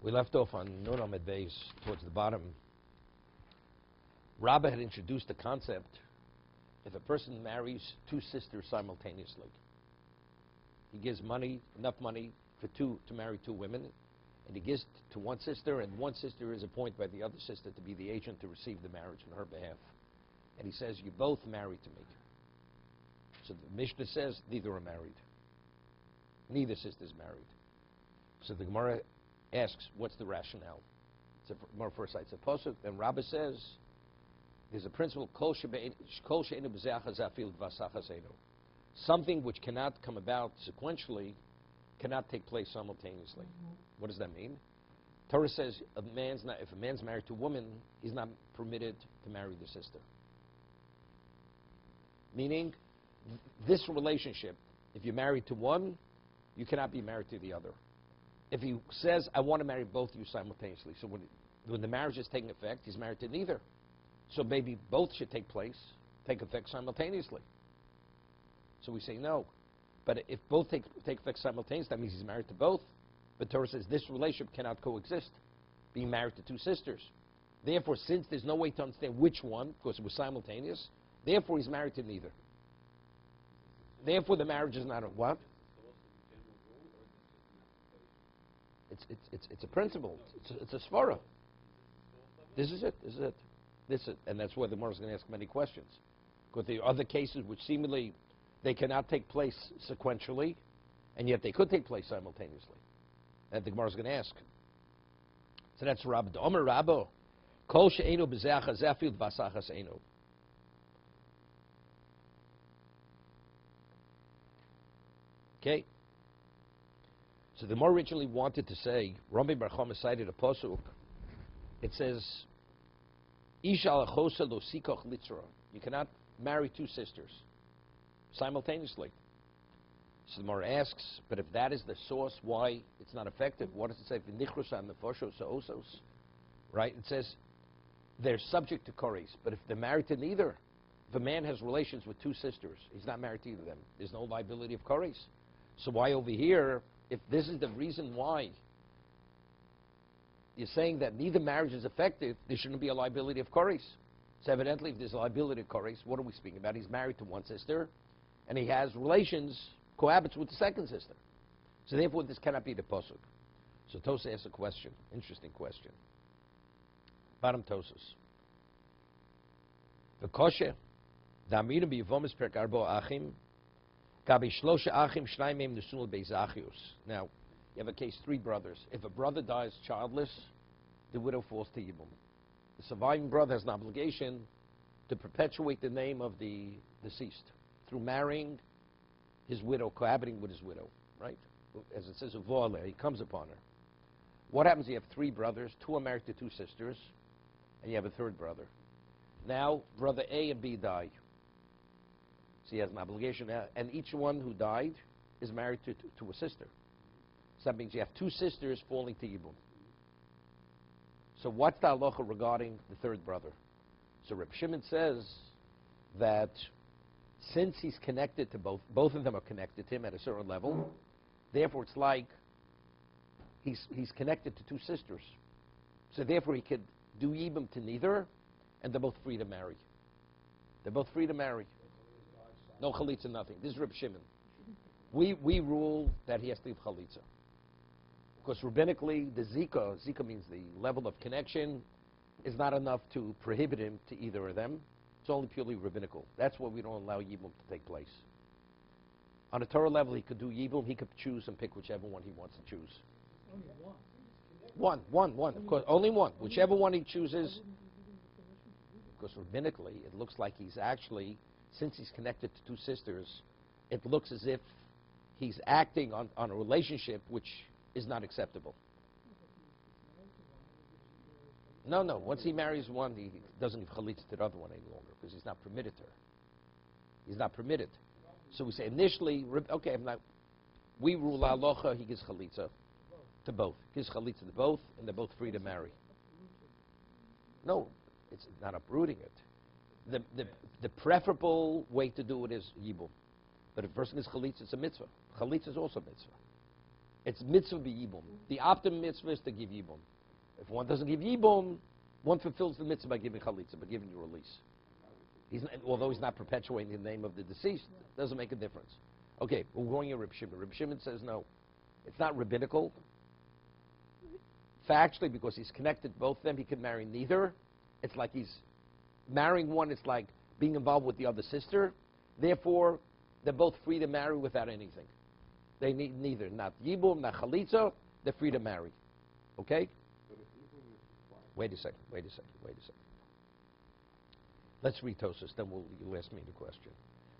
We left off on Nun Amid Beis towards the bottom. Rabbi had introduced the concept: if a person marries two sisters simultaneously, he gives money, enough money for two to marry two women, and he gives to one sister, and one sister is appointed by the other sister to be the agent to receive the marriage on her behalf. And he says, "You both married to me." So the Mishnah says neither are married. Neither sister is married. So the Gemara asks, what's the rationale? It's a Gemara first cites a pasuk, and Rabbi says there's a principle: kol she'einu b'zeachas afil v'asachas einu. Something which cannot come about sequentially cannot take place simultaneously. What does that mean? Torah says if a man's married to a woman, he's not permitted to marry the sister. Meaning, this relationship, if you're married to one, you cannot be married to the other. If he says, I want to marry both of you simultaneously, so when the marriage is taking effect, he's married to neither. So maybe both should take effect simultaneously. So we say no. But if both take effect simultaneously, that means he's married to both. But Torah says this relationship cannot coexist, being married to two sisters. Therefore, since there's no way to understand which one, because it was simultaneous, therefore he's married to neither. Therefore the marriage is not a what? It's a principle. It's a svara. This is it. And that's why the Gemara is going to ask many questions. Because there are other cases which seemingly they cannot take place sequentially, and yet they could take place simultaneously. And the Gemara is going to ask. So that's Rabbi. Omer Rabbo, kol she'einu b'zeachas afil v'asachas einu. Okay. So the Gemara originally wanted to say, Rami Bar Chama cited a pasuk. It says, Isha alachosa lo sikoch litzra. You cannot marry two sisters simultaneously. So the Gemara asks, but if that is the source why it's not effective, what does it say? V'nichrusa nefosho sa'osos. Right? It says they're subject to koris. But if they're married to neither, if a man has relations with two sisters, he's not married to either of them. There's no liability of koris. So why over here, if this is the reason why you're saying that neither marriage is effective, there shouldn't be a liability of koris. So evidently, if there's a liability of koris, what are we speaking about? He's married to one sister, and he has relations, cohabits with the second sister. So therefore, this cannot be the pasuk. So Tosa asks a question, interesting question. Bottom Tosas. The kosher, da'aminu b'yivomis perk arbo achim, now, you have a case, three brothers. If a brother dies childless, the widow falls to Yibum. The surviving brother has an obligation to perpetuate the name of the deceased through marrying his widow, cohabiting with his widow, right? As it says, he comes upon her. What happens if you have three brothers, two are married to two sisters, and you have a third brother? Now, brother A and B die. So he has an obligation now, and each one who died is married to a sister. So that means you have two sisters falling to Yibum. So what's the halacha regarding the third brother? So Reb Shimon says that since he's connected to both of them are connected to him at a certain level, therefore it's like he's connected to two sisters. So therefore he could do Yibum to neither, and they're both free to marry. They're both free to marry. No chalitza, nothing. This is Reb Shimon. We rule that he has to leave chalitza. Because rabbinically, the zika means the level of connection, is not enough to prohibit him to either of them. It's only purely rabbinical. That's why we don't allow Yibum to take place. On a Torah level, he could do Yibum. He could choose and pick whichever one he wants to choose. Only one. Of course, only one. Whichever one he chooses. Because rabbinically, it looks like he's actually, since he's connected to two sisters, it looks as if he's acting on a relationship which is not acceptable. No. Once he marries one, he doesn't give chalitza to the other one any longer because he's not permitted to her. He's not permitted. So we say initially, okay, we rule halacha, he gives chalitza to both. He gives chalitza to both, and they're both free to marry. No, it's not uprooting it. The preferable way to do it is yibum. But if a person is chalitza, it's a mitzvah. Chalitza is also a mitzvah. It's mitzvah b'yibum. The optimum mitzvah is to give yibum. If one doesn't give yibum, one fulfills the mitzvah by giving chalitza, by giving you release. Although he's not perpetuating the name of the deceased, it doesn't make a difference. Okay, we're going to Reb Shimon. Reb Shimon says no. It's not rabbinical. Factually, because he's connected both of them, he could marry neither. It's like he's marrying one, it's like being involved with the other sister. Therefore, they're both free to marry without anything. They need neither, not yibum, not chalitza. They're free to marry. Okay? Wait a second. Let's read Tosas, then you'll ask me the question.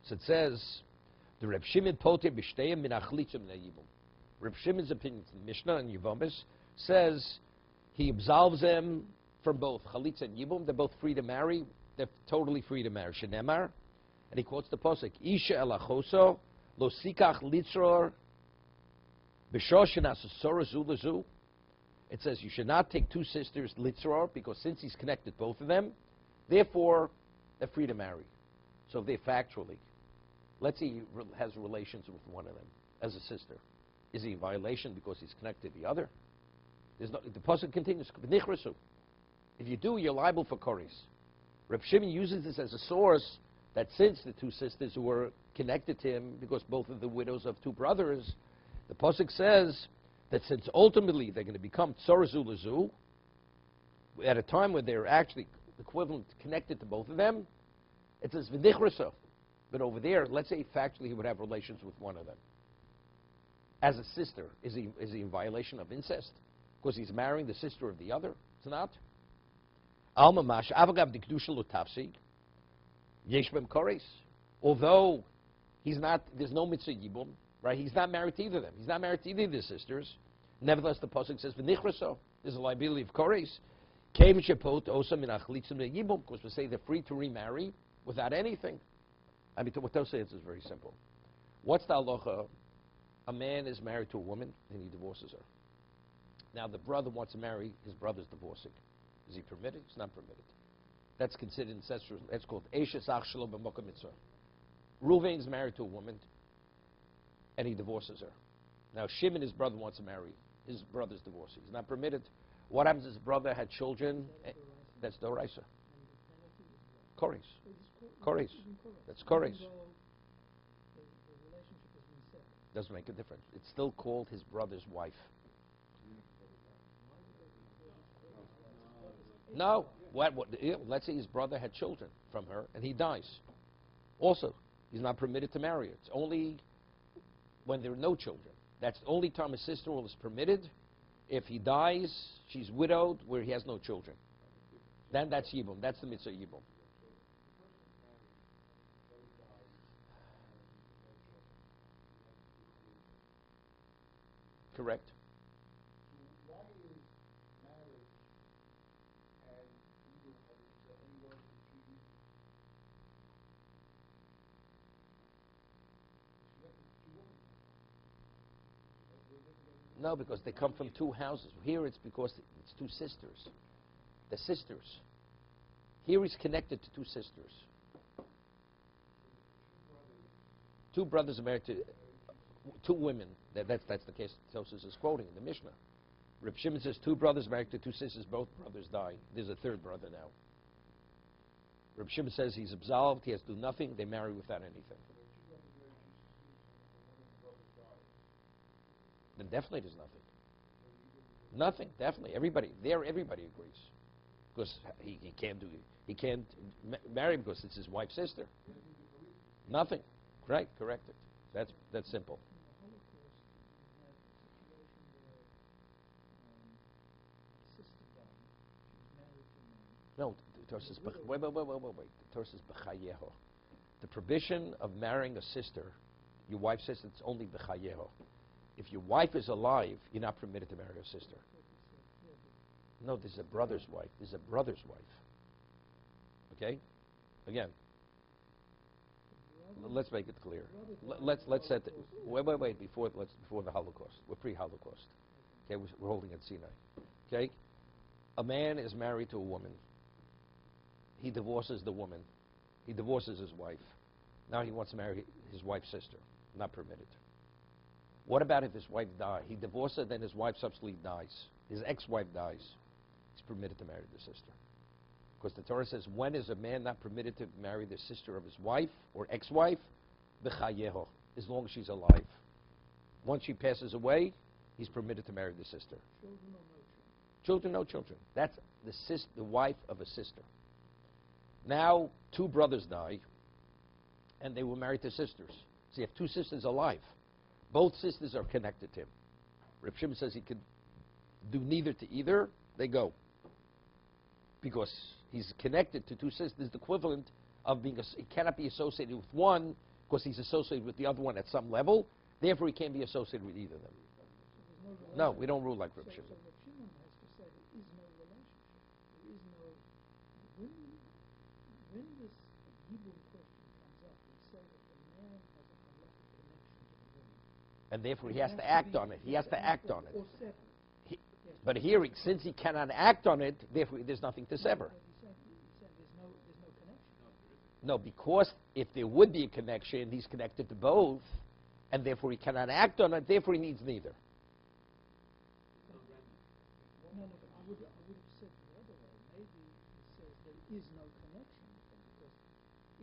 So it says, the Reb Shimon poter b'shteyim min achalitza min yibum. Reb Shimon's opinion, Mishnah and Yevomis, says he absolves them from both chalitza and yibum. They're both free to marry. They're totally free to marry. Shenemar, and he quotes the posuk, Isha el achoso lo sikach litzror b'shosh shenasasora zu lezu. It says you should not take two sisters litzror, because since he's connected both of them, therefore they're free to marry. So if they factually, let's say he has relations with one of them as a sister, is he in violation because he's connected to the other? There's no, the pasuk continues. If you do, you're liable for koris. Reb Shimon uses this as a source that since the two sisters who were connected to him, because both of the widows of two brothers, the pasuk says that since ultimately they're going to become tzorazu lezu, at a time when they're actually equivalent, connected to both of them, it says v'nichraso. But over there, let's say factually he would have relations with one of them. As a sister, is he in violation of incest? Because he's marrying the sister of the other? It's not. Alma mash avagav the kiddushin lo tafsi yesh bem koris. Although he's not, there's no mitzvah yibum, right? He's not married to either of them. He's not married to either of his sisters. Nevertheless, the pasuk says v'nichraso. There's a liability of koris. Kem shepot osa min achlitzim yibum. Because we say they're free to remarry without anything. I mean, what they'll say is very simple. What's the halacha? A man is married to a woman and he divorces her. Now the brother wants to marry his brother's divorcing. Is he permitted? He's not permitted. That's considered incestuous. That's called Eshes Ach Shelo B'Mokem Mitzvah. Reuven is married to a woman and he divorces her. Now Shimon, his brother, wants to marry his brother's divorcee. He's not permitted. What happens if his brother had children? That's Doraisa. Koris. Koris. That's Koris. Doesn't make a difference. It's still called his brother's wife. No. Let's say his brother had children from her and he dies. Also, he's not permitted to marry her. It's only when there are no children. That's the only time a sister-in-law is permitted. If he dies, she's widowed where he has no children. Then that's yibum. That's the mitzvah yibum. Correct. No, because they come from two houses. Here it's because it's two sisters. The sisters. Here he's connected to two sisters. Two brothers are married to two women. That's the case Tosas is quoting in the Mishnah. Reb Shimon says two brothers married to two sisters, both brothers die. There's a third brother now. Reb Shimon says he's absolved, he has to do nothing, they marry without anything. Then definitely there's nothing. Nothing, definitely. Everybody agrees. Because he can't marry because it's his wife's sister. Nothing. Right, correct it. That's simple. No, wait. Torah b'chayeho. The prohibition of marrying a sister, your wife's sister, it's only b'chayeho. If your wife is alive, you're not permitted to marry her sister. No, this is a brother's wife. This is a brother's wife. Okay? Again, let's make it clear. Let's set. Wait. Before the Holocaust, we're pre-Holocaust. Okay, we're holding at Sinai. Okay, a man is married to a woman. He divorces the woman. He divorces his wife. Now he wants to marry his wife's sister. Not permitted. What about if his wife dies? He divorced her, then his wife subsequently dies. His ex-wife dies. He's permitted to marry the sister. Because the Torah says, when is a man not permitted to marry the sister of his wife or ex-wife? B'chayeho, as long as she's alive. Once she passes away, he's permitted to marry the sister. Children or no children? Children, no children. That's the wife of a sister. Now, two brothers die, and they were married to sisters. So you have two sisters alive. Both sisters are connected to him. Reb Shimon says he could do neither to either. They go. Because he's connected to two sisters, the equivalent of being, he cannot be associated with one because he's associated with the other one at some level. Therefore, he can't be associated with either of them. So No, we don't rule like Reb Shimon. So Reb Shimon has to say there is no relationship. There is no... When this Yibum question comes up, we say that the man has a halachic connection to the woman. And therefore, he has to act on it. He has to act on it. Or sever. But here, since he cannot act on it, therefore there's nothing to sever. He's saying there's no connection. No, because if there would be a connection, he's connected to both, and therefore he cannot act on it, therefore he needs neither. No, but I would have said the other way. Maybe it says there is no connection with them, because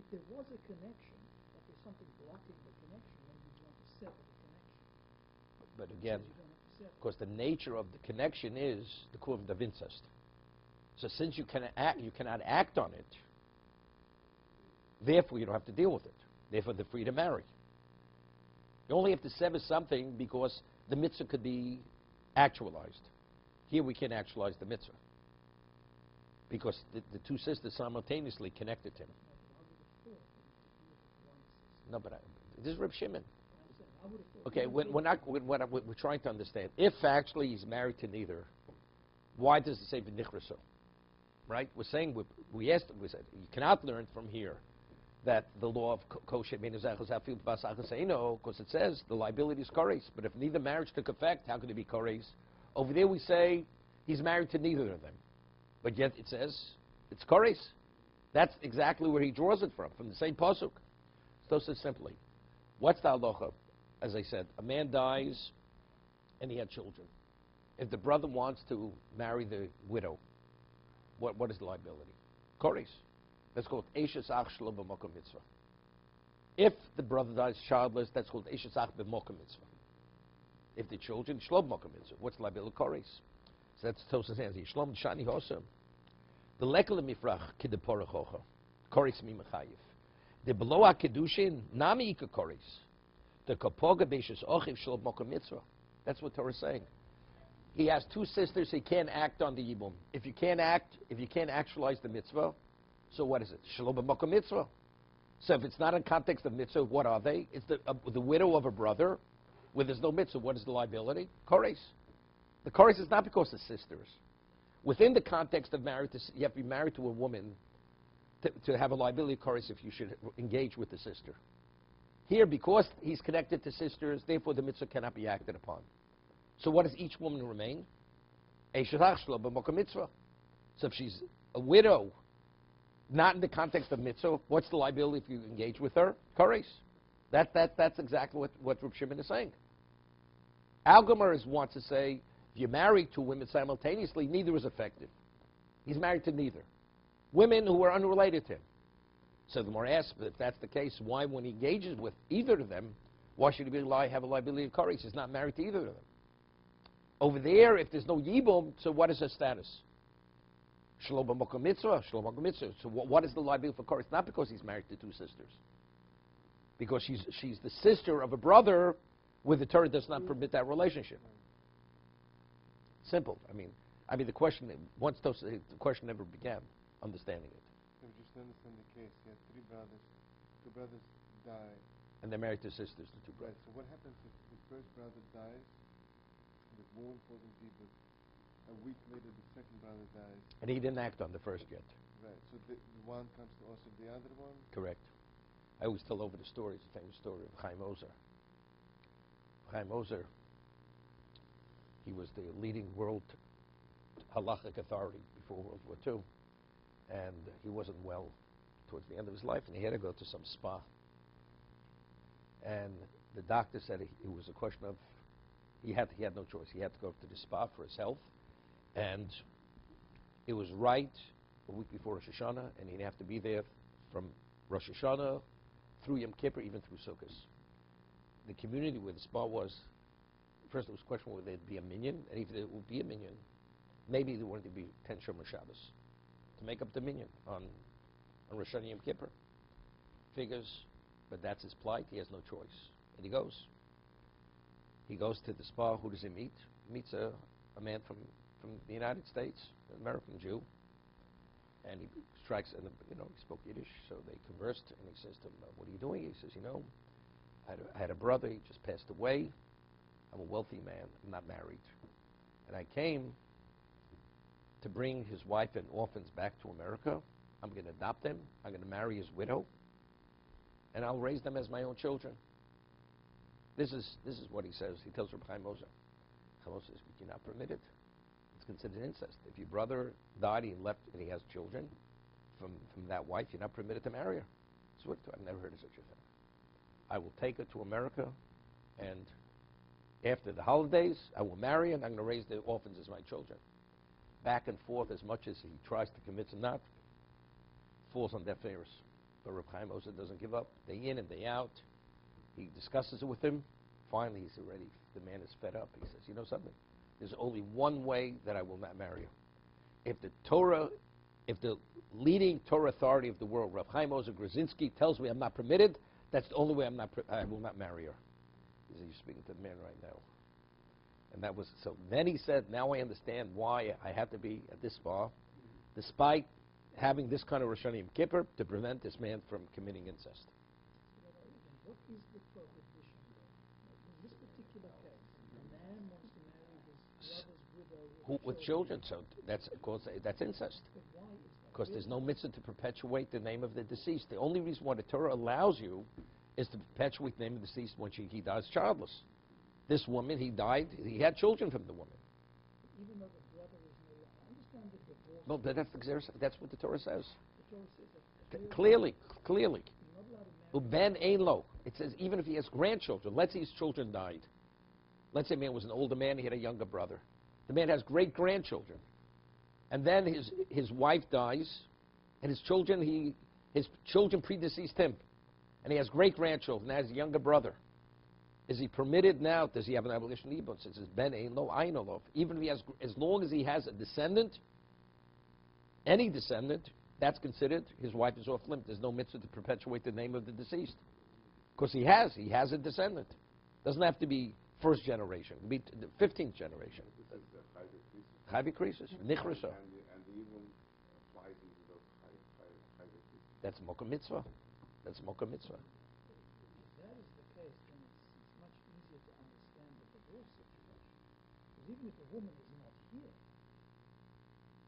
if there was a connection, but there's something blocking the connection, maybe you want to sever the connection. But again, You don't have to sever. because the nature of the connection is the equivalent of incest. So since you cannot act on it, therefore you don't have to deal with it. Therefore they're free to marry. You only have to sever something because the mitzvah could be actualized. Here we can't actualize the mitzvah because the two sisters simultaneously connected to him. No, but this is Reb Shimon. Okay, we're trying to understand. If actually he's married to neither, why does it say v'nichraso? Right? We're saying we said you cannot learn from here that the law of kosher because it says the liability is kores. But if neither marriage took effect, how could it be kores? Over there we say he's married to neither of them, but yet it says it's kores. That's exactly where he draws it from the same pasuk. So says simply, what's the halacha? As I said, a man dies and he had children. If the brother wants to marry the widow, what is the liability? Kores. That's called Eishes Ach Shlo B'Mokom Mitzvah. If the brother dies childless, that's called Eishes Ach B'Mokom Mitzvah. If the children, Shlo B'Mokom Mitzvah. What's the liability? Kores. So that's Tosas answer. Shlom Shani Hosam. The Lekel Mifrach Kidde Porachocha. Kores Mi Mechayiv. The below kiddushin Nami Ika Kores. The Kapoga Beishes Ochiv Shlo B'Mokom Mitzvah. That's what Torah is saying. He has two sisters. He can't act on the yibum. If you can't actualize the mitzvah, so what is it? Shelo b'makom mitzvah. So if it's not in context of mitzvah, what are they? It's the widow of a brother, where there's no mitzvah. What is the liability? Kores. The kores is not because of sisters. Within the context of marriage, you have to be married to a woman to have a liability of kores if you should engage with the sister. Here, because he's connected to sisters, therefore the mitzvah cannot be acted upon. So what does each woman remain? Eishes Ach Shlo B'Mokom Mitzvah. So if she's a widow, not in the context of mitzvah, what's the liability if you engage with her? Kores. That's exactly what Reb Shimon is saying. Al Gemara wants to say, if you marry two women simultaneously, neither is effective. He's married to neither. Women who are unrelated to him. So the Gemara asks, if that's the case, why when he engages with either of them, why should he have a liability of kores? He's not married to either of them. Over there, if there's no yibum, so what is her status? Shelo b'makom mitzvah, shelo b'makom mitzvah. So what is the liability for kores? Not because he's married to two sisters. Because she's the sister of a brother where the Torah does not permit that relationship. Simple. I mean the question, the question never began, understanding it. So just understand the case. He had three brothers. Two brothers die. And they're married to sisters, the two brothers. Right. So what happens if the first brother dies? The womb wasn't deep. A week later, the second brother dies. And he didn't act on the first yet. Right. So the one comes to also the other one. Correct. I always tell over the story. It's a famous story of Chaim Ozer. Chaim Ozer, he was the leading world halachic authority before World War II. And he wasn't well towards the end of his life, and he had to go to some spa. And the doctor said it was a question of He had no choice. He had to go to the spa for his health, and it was right a week before Rosh Hashanah, and he'd have to be there from Rosh Hashanah through Yom Kippur, even through Sukkot. The community where the spa was, first it was questionable whether there'd be a minyan, and if there would be a minyan, maybe there wanted to be 10 Shomer Shabbos to make up the minyan on Rosh Hashanah Yom Kippur. Figures, but that's his plight. He has no choice, and he goes. He goes to the spa. Who does he meet? He meets a man from the United States, an American Jew, and he strikes, and he spoke Yiddish, so they conversed, and he says to him, "What are you doing?" He says, I had a brother. He just passed away. I'm a wealthy man. I'm not married, and I came to bring his wife and orphans back to America. I'm going to adopt them. I'm going to marry his widow, and I'll raise them as my own children. This is what he says. He tells Rabbi Chaim Ozer. Chaim Ozer says, "You're not permitted. It's considered incest. If your brother died and he left and he has children from that wife, you're not permitted to marry her." So I've never heard of such a thing. I will take her to America, and after the holidays, I will marry her, and I'm going to raise the orphans as my children. Back and forth, as much as he tries to convince him not, falls on deaf ears. But Reb Chaim Ozer doesn't give up. Day in and day out, he discusses it with him. Finally, the man is fed up. He says, "You know something? There's only one way that I will not marry you. If the leading Torah authority of the world, Reb Chaim Ozer Grzinski, tells me I'm not permitted, that's the only way I will not marry her." He said, "You're speaking to the man right now." And that was, so then he said, "Now I understand why I had to be at this spa, despite having this kind of Rosh Hashanah Yom Kippur, to prevent this man from committing incest." What is the prohibition there? In this particular case, a man wants to marry his brother's widow With children, so that's, of course, that's incest. But why is that? Because there's no mitzvah to perpetuate the name of the deceased. The only reason why the Torah allows you is to perpetuate the name of the deceased when he dies childless. This woman, he died, he had children from the woman. Even though the brother is no longer, I understand the divorce. No, that's what the Torah says. The Torah says that Clearly. you're not allowed to marry. Uben ein lo. It says even if he has grandchildren. Let's say his children died. Let's say a man was an older man, he had a younger brother. The man has great-grandchildren. And then his wife dies, and his children predeceased him. And he has great-grandchildren, and has a younger brother. Is he permitted now? Does he have an obligation to Ibn? Since it's Ben ein lo, ein lo. Even if he has, as long as he has a descendant, any descendant, that's considered his wife is off limit. There's no mitzvah to perpetuate the name of the deceased, because he has a descendant. Doesn't have to be first generation. It can be the 15th generation. Chayv creases, nichrasa. And the even applies into those chayv creases. That's mocha mitzvah. That's mocha mitzvah. If that is the case, then it's much easier to understand the divorce situation. Because even if a woman is not here,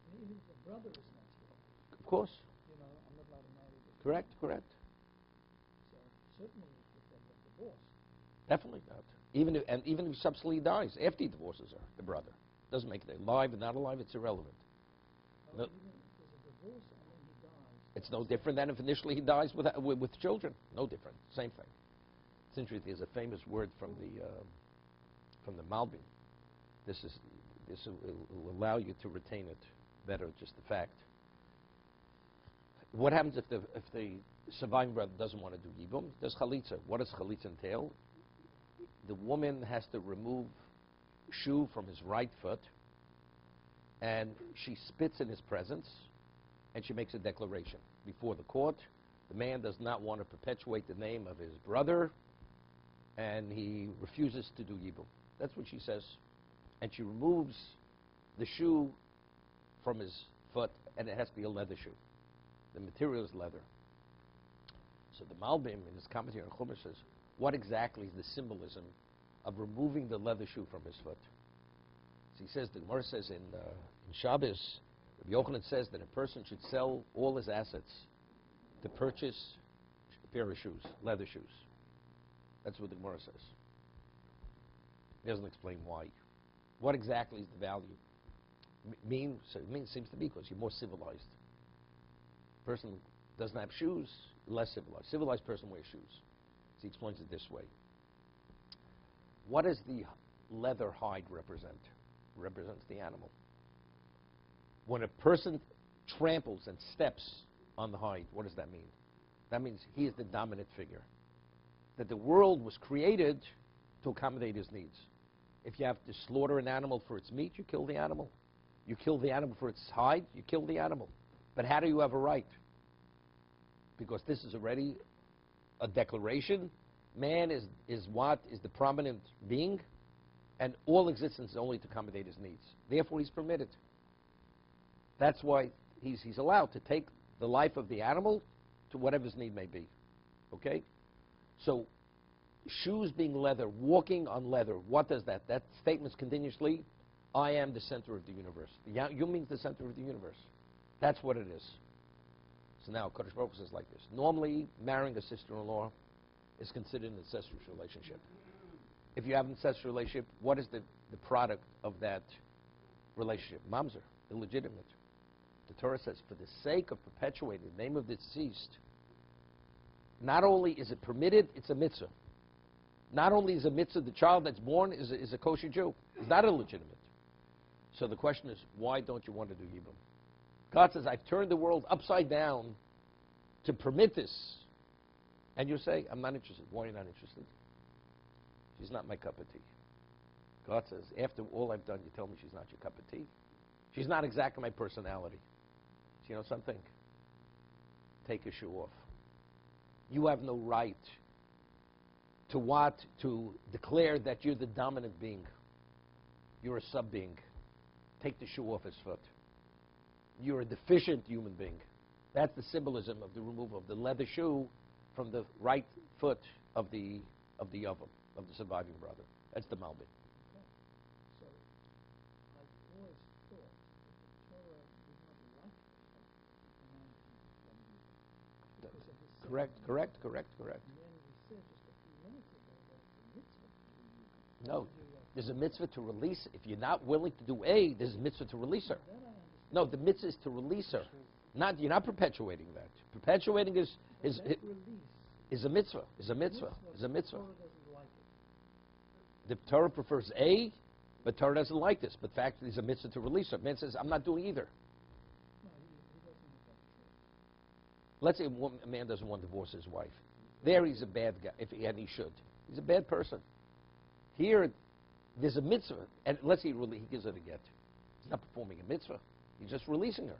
and even if the brother is not here, Of course. I'm not allowed to marry this. Correct. So certainly if they get divorced, Definitely not. Even if he subsequently dies after he divorces her, the brother doesn't make it alive and not alive. It's irrelevant. No, even if there's a divorce and then he dies, it's no different than if initially he dies with children. No different. Same thing. It's interesting. There's a famous word from the Malbim. This will allow you to retain it better. Just the fact. What happens if the surviving brother doesn't want to do yibum? There's chalitza. What does chalitza entail? The woman has to remove shoe from his right foot, and she spits in his presence, and she makes a declaration before the court. The man does not want to perpetuate the name of his brother, and he refuses to do yibum. That's what she says. And she removes the shoe from his foot, and it has to be a leather shoe. The material is leather. So the Malbim, in his commentary on Chumash, says, what exactly is the symbolism of removing the leather shoe from his foot? So he says, the Gemara says in Shabbos, Rabbi Yochanan says that a person should sell all his assets to purchase a pair of shoes, leather shoes. That's what the Gemara says. He doesn't explain why. What exactly is the value? It seems to be because you're more civilized. Person doesn't have shoes, less civilized. Civilized person wears shoes. So he explains it this way. What is the leather, hide represent? Represents the animal. When a person tramples and steps on the hide, what does that mean? That means he is the dominant figure. That the world was created to accommodate his needs. If you have to slaughter an animal for its meat, you kill the animal. You kill the animal for its hide, you kill the animal. But how do you have a right? Because this is already a declaration. Man is the prominent being, and all existence is only to accommodate his needs. Therefore, he's permitted. That's why he's allowed to take the life of the animal to whatever his need may be. Okay? So, shoes being leather, walking on leather, what does that? That statement's continuously, I am the center of the universe. You means the center of the universe. That's what it is. So now, Kodesh Baruch Hu says like this. Normally, marrying a sister-in-law is considered an incestuous relationship. If you have an incestuous relationship, what is the product of that relationship? Mamzer, illegitimate. The Torah says, for the sake of perpetuating the name of the deceased, not only is it permitted, it's a mitzvah. Not only is a mitzvah, the child that's born is a kosher Jew. It's not illegitimate. So the question is, why don't you want to do Yibum? God says, I've turned the world upside down to permit this. And you say, I'm not interested. Why are you not interested? She's not my cup of tea. God says, after all I've done, you tell me she's not your cup of tea? She's not exactly my personality. So you know something? Take a shoe off. You have no right to declare that you're the dominant being. You're a sub-being. Take the shoe off his foot. You're a deficient human being. That's the symbolism of the removal of the leather shoe from the right foot of the Yavam, of the surviving brother. That's the Malbim. Okay. So, I've always thought that the Torah did not like the fact that the command people from you. Because of this Correct. And then we said just a few minutes ago that the mitzvah to do you. No, there's a mitzvah to release. If you're not willing to do A, there's a mitzvah to release her. That I understand. No, the mitzvah is to release her. You're not perpetuating that. Perpetuating is That release is a mitzvah. Is a mitzvah. Is a mitzvah. The Torah doesn't like it. The Torah prefers A, but Torah doesn't like this. But fact is a mitzvah to release her. Man says, I'm not doing either. No, he doesn't have that choice. Let's say a man doesn't want to divorce his wife. There he's a bad guy, and he should. He's a bad person. Here, there's a mitzvah, and let's say he gives her a get. He's not performing a mitzvah. He's just releasing her,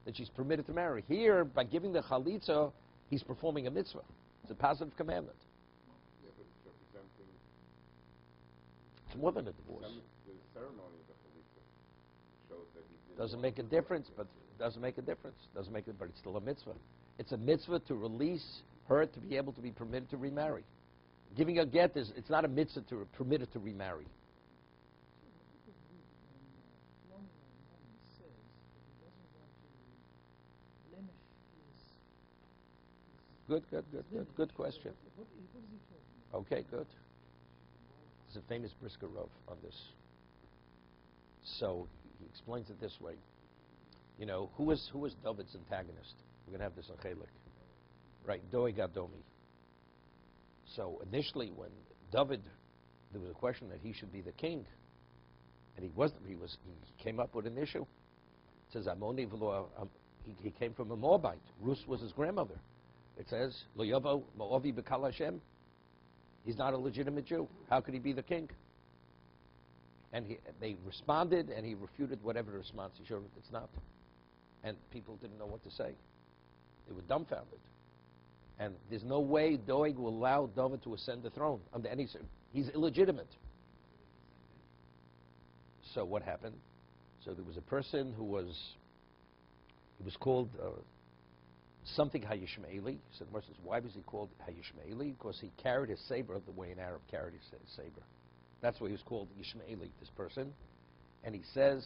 that she's permitted to marry. Here, by giving the chalitza, he's performing a mitzvah. It's a positive commandment. Yeah, but it's representing It's more than a divorce. the ceremony of the Chalitza. Shows that he did. Doesn't make a difference, but doesn't make a difference. Doesn't make it, but it's still a mitzvah. It's a mitzvah to release her to be able to be permitted to remarry. Giving a get it's not a mitzvah to permit her to remarry. So what does read when Shlomo says that he doesn't want to blemish his Good question. What is he talking about? Okay, good. There's a famous Brisker Rov on this. So he explains it this way. You know, who was David's antagonist? We're going to have this on Chelik. Right, Doeg Adomi. So initially when David, there was a question that he should be the king. And he wasn't. He came up with an issue. It says, Amoni v'lo, he came from a Moabite. Rus was his grandmother. It says, Lo yavo Moavi b'kal Hashem. He's not a legitimate Jew. How could he be the king? And they responded, and he refuted whatever the response. He showed it's not. And people didn't know what to say. They were dumbfounded. And there's no way Doeg will allow David to ascend the throne under any circumstance. He's illegitimate. So what happened? So there was a person he was called something Hayishmaeli. So the person says, why was he called Hayishmaeli? Because he carried his saber the way an Arab carried his saber. That's why he was called Yishmaeli, this person. And he says,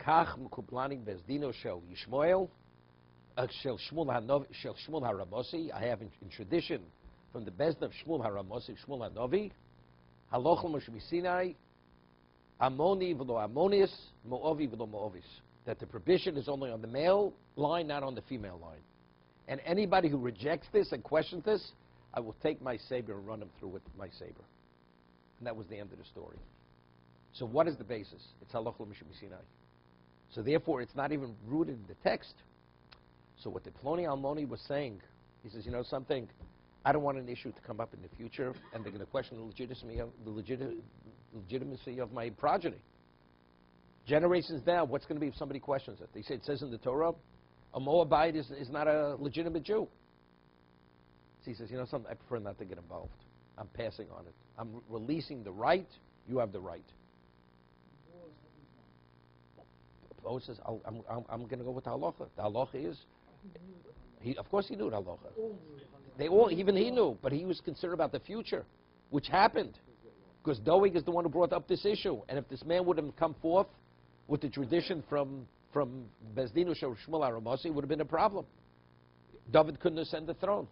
Kach mekuplaning bezdino shel Yishmael, shel Shmuel HaRamosi. I have in tradition from the Bezdin of Shmuel HaRamosi, Shmuel HaNovi, Halochel Moshe Sinai, Amoni v'lo Amonis, Moavi v'lo Moavis. That the prohibition is only on the male line, not on the female line. And anybody who rejects this and questions this, I will take my saber and run him through with my saber. And that was the end of the story. So what is the basis? It's halacha l'mishum Sinai. So therefore, it's not even rooted in the text. So what the Ploni Almoni was saying, he says, you know something, I don't want an issue to come up in the future, and they're going to question the legitimacy of my progeny. Generations down, what's going to be if somebody questions it? They say it says in the Torah, a Moabite is not a legitimate Jew. So he says, you know something, I prefer not to get involved. I'm passing on it. I'm releasing the right. You have the right. Bo says, I'm going to go with the halacha. The halacha is, of course he knew the halacha. They all, even he knew, but he was concerned about the future, which happened. Because Doeg is the one who brought up this issue. And if this man would have come forth with the tradition from Bezdinu Shmuel Aramasi, it would have been a problem. David couldn't ascend the throne.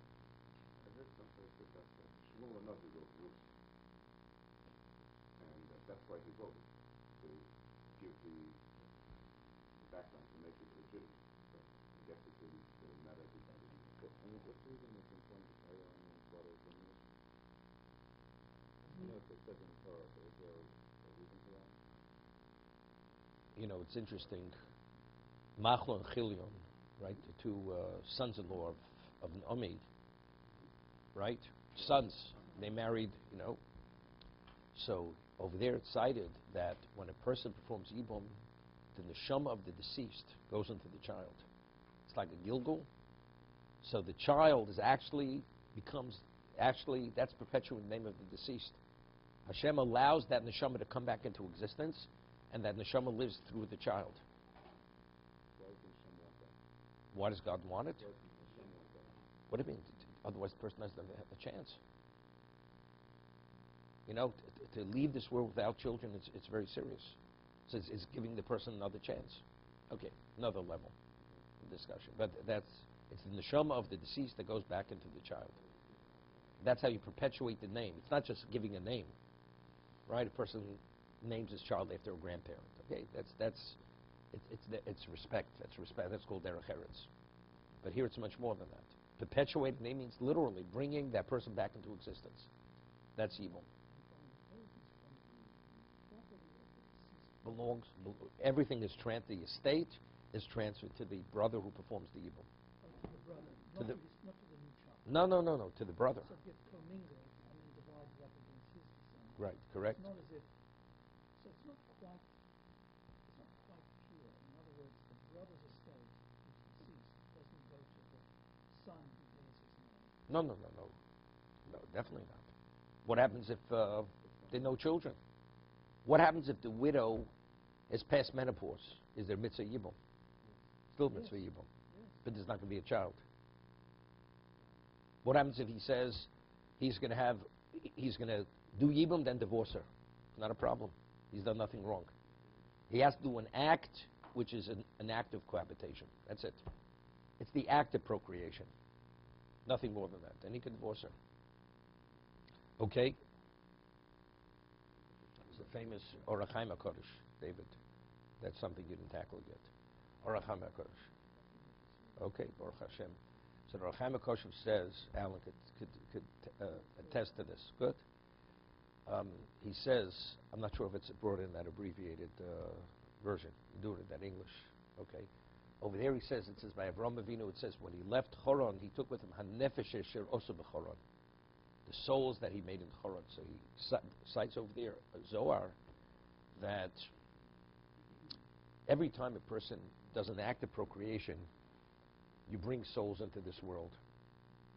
That's why he wrote it, to give the background, to make it legitimate. But I guess it didn't, not everybody. And what's the reason it's important to carry on one's brothers in this? You know, it says in the Torah, so is there a reason for that? You know, it's interesting. Machlon and Chilion, right, the two sons-in-law of Naomi, right? Sons, they married, you know. So over there it's cited that when a person performs Yibum, the neshama of the deceased goes into the child. It's like a Gilgul. So the child is that's perpetuating the name of the deceased. Hashem allows that neshama to come back into existence, and that neshama lives through the child. Why does Hashem want that? Why does God want it? Why does Hashem want that? What do you mean? Otherwise the person doesn't have a chance. You know, to leave this world without children, it's very serious. So it's giving the person another chance. Okay, another level of discussion. But it's the neshama of the deceased that goes back into the child. That's how you perpetuate the name. It's not just giving a name, right? A person names his child after a grandparent. Okay, it's respect. That's respect. That's called derech eretz. But here it's much more than that. Perpetuate the name means literally bringing that person back into existence. That's evil. Everything is the estate is transferred to the brother who performs the evil. To the brother, not to the new child. No, to the brother. So it gets commingled and then divided up against his descendants. Right, correct. It's not as if, so it's not quite pure. In other words, the brother's estate, who's deceased, doesn't go to the son who bears his name. No, definitely not. What happens if there are no children? What happens if the widow is past menopause? Is there mitzvah yibum? Still mitzvah yibum. Yes. But there's not going to be a child. What happens if he says he's going to do yibum, then divorce her? Not a problem. He's done nothing wrong. He has to do an act, which is an act of cohabitation. That's it. It's the act of procreation. Nothing more than that. Then he can divorce her. Okay? It's a famous Orach Chaim HaKodesh, David. That's something you didn't tackle yet. Orach Chaim HaKodesh. Okay, Baruch Hashem. So the Orach Chaim HaKodesh says, Alan could attest to this. Good. He says, I'm not sure if it's brought in that abbreviated version. You do it in that English. Okay. Over there he says, it says by Avraham Avinu, it says when he left Choron, he took with him Hanefesh Asher Osa B'Choron, the souls that he made in Choron. So he cites over there Zohar that every time a person does an act of procreation, you bring souls into this world.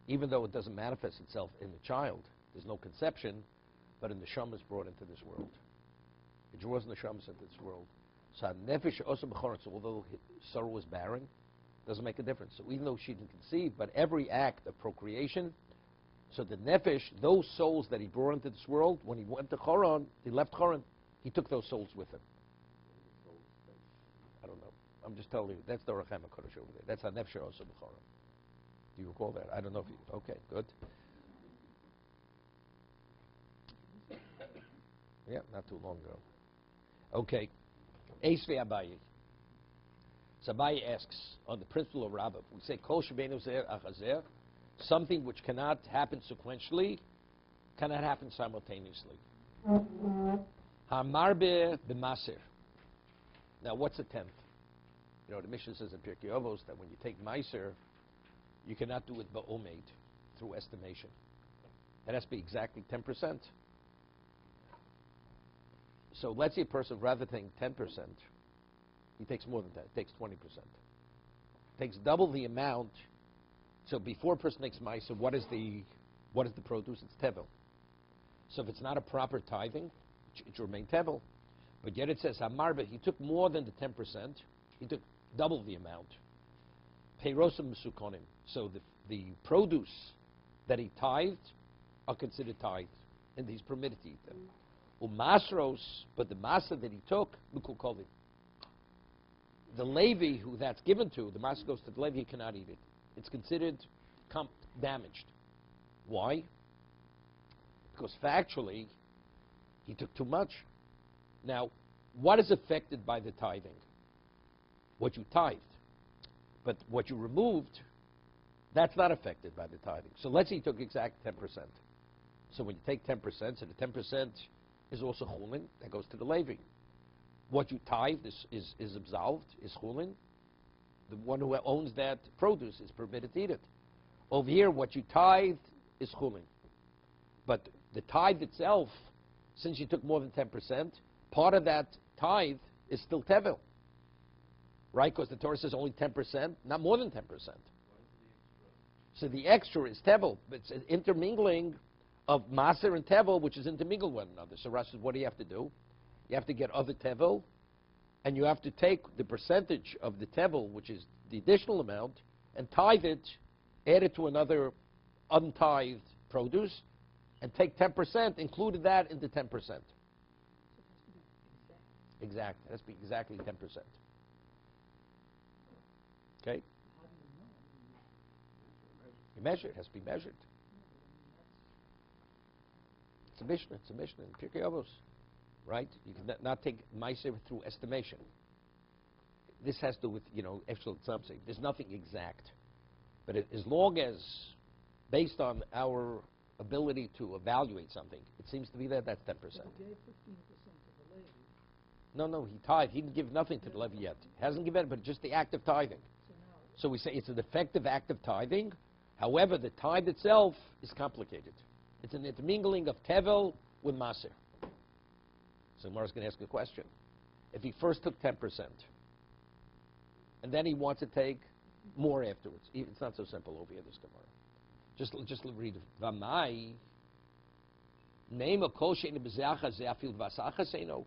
Even though it doesn't manifest itself in the child, there's no conception, but a neshama is brought into this world. It draws neshamas into this world. So nefesh also b'choron. So although Sarah was barren, doesn't make a difference. So even though she didn't conceive, but every act of procreation, so the nefesh, those souls that he brought into this world, when he went to Choron, he left Choron, he took those souls with him. I don't know. I'm just telling you, that's the Orach Chaim HaKodesh over there. That's Hanefesh also b'choron. Do you recall that? I don't know if you... Okay, good. Yeah, not too long ago. Okay. Eisvei Abaye. So Abaye asks, on the principle of Rabbah, we say, Kol Shebeinu Zer Achazer, something which cannot happen sequentially, cannot happen simultaneously. Hamarbe b'maser. Now, what's a tenth? You know, the Mishnah says in Pirkei Avos that when you take meiser, you cannot do it ba'omed, through estimation. It has to be exactly 10%. So let's say a person, rather than 10%, he takes more than that, he takes 20%. Takes double the amount. So before a person makes meiser, what is the produce? It's tevel. So if it's not a proper tithing, it should remain tevel. But yet it says, Hamarbe, he took more than the 10%, he took double the amount. Peirosim Mesukonim. So the produce that he tithed are considered tithed, and he's permitted to eat them. Umasros, but the masa that he took, Mukul Kovi. The Levi who that's given to, the masa goes to the Levi, he cannot eat it. It's considered damaged. Why? Because factually, he took too much. Now, what is affected by the tithing? What you tithed. But what you removed, that's not affected by the tithing. So let's say you took exact 10%. So when you take 10%, so the 10% is also chulin, that goes to the Levi. What you tithed is absolved, is chulin. The one who owns that produce is permitted to eat it. Over here, what you tithed is chulin. But the tithe itself, since you took more than 10%, part of that tithe is still tevel. Right? Because the Torah says only 10%, not more than 10%. So the extra is tevel. It's an intermingling of maser and tevel, which is intermingled one another. So Rashi says, what do you have to do? You have to get other tevel, and you have to take the percentage of the tevel, which is the additional amount, and tithe it, add it to another untithed produce, and take 10%, included that into 10%. So it has to be exact. Exact. It has to be exactly 10%. Okay? How do you know? You measure. It has to be measured. It's a Mishnah. It's a Mishnah in Pirkei Avos. Right? You can not take meiser through estimation. This has to do with, actual something. There's nothing exact. But as long as, based on our ability to evaluate something, it seems to be that's 10%. But he gave 15% to the lady. No, he tithed. He didn't give nothing to the levy yet. Hasn't given it, but just the act of tithing. So now, So we say it's an effective act of tithing. However, the tithe itself is complicated. It's an intermingling of tevel with maser. So Gemara's going to ask a question. If he first took 10%, and then he wants to take more afterwards, it's not so simple over here, this Gemara. Just read Vamai. Name of kol she'en b'zeacha ze'afil vasacha seino.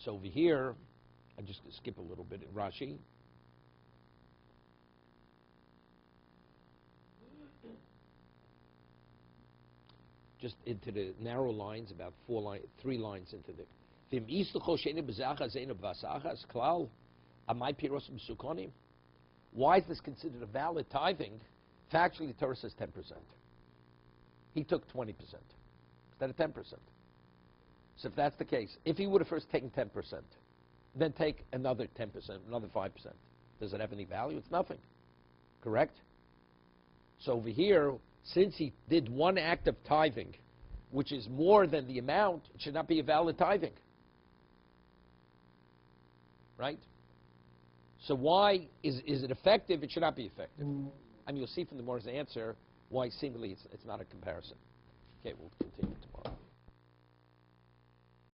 So over here, I'm just going to skip a little bit in Rashi. Just into the narrow lines, about 3 lines into the. Why is this considered a valid tithing? Factually, the Torah says 10%. He took 20% instead of 10%. So if that's the case, if he would have first taken 10%, then take another 10%, another 5%, does it have any value? It's nothing. Correct? So over here, since he did one act of tithing, which is more than the amount, it should not be a valid tithing. Right? So why is it effective? It should not be effective. I mean, you'll see from the Gemara's answer why seemingly it's not a comparison. Okay, we'll continue tomorrow.